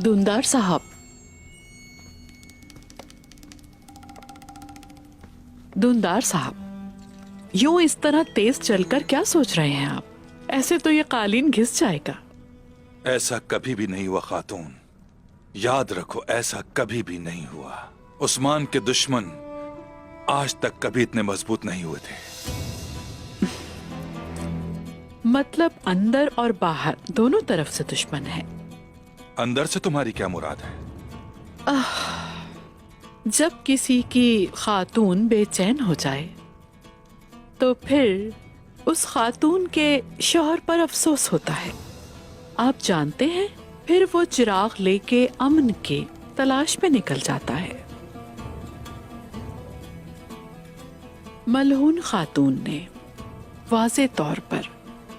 धुंधार साहब, धुंधार साहब, यूं इस तरह तेज चलकर क्या सोच रहे हैं आप? ऐसे तो ये कालीन घिस जाएगा। ऐसा कभी भी नहीं हुआ खातून, याद रखो, ऐसा कभी भी नहीं हुआ। उस्मान के दुश्मन आज तक कभी इतने मजबूत नहीं हुए थे। मतलब अंदर और बाहर दोनों तरफ से दुश्मन है। अंदर से तुम्हारी क्या मुराद है? जब किसी की खातून बेचैन हो जाए तो फिर उस खातून के शौहर पर अफसोस होता है। आप जानते हैं, फिर वो चिराग लेके अमन के तलाश में निकल जाता है। मलहून खातून ने वाज़े तौर पर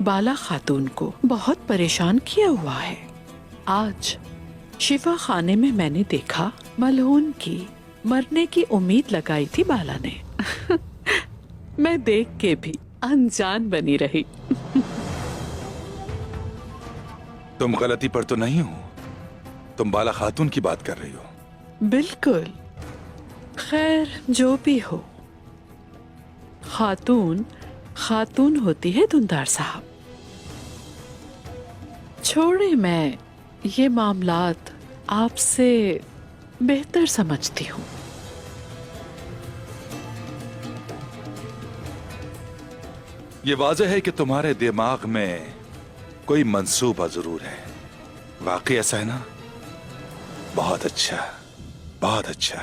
बाला खातून को बहुत परेशान किया हुआ है। आज शिफा खाने में मैंने देखा, मलहून की मरने की उम्मीद लगाई थी बाला ने। मैं देख के भी अनजान बनी रही। तुम गलती पर तो नहीं हो? तुम बाला खातून की बात कर रही हो? बिल्कुल। खैर जो भी हो, खातून खातून होती है धुंधार साहब। छोड़े, मैं ये मामलात आपसे बेहतर समझती हूँ। ये वाज़ेह है कि तुम्हारे दिमाग में कोई मंसूबा जरूर है। वाकई ऐसा है ना? बहुत अच्छा, बहुत अच्छा।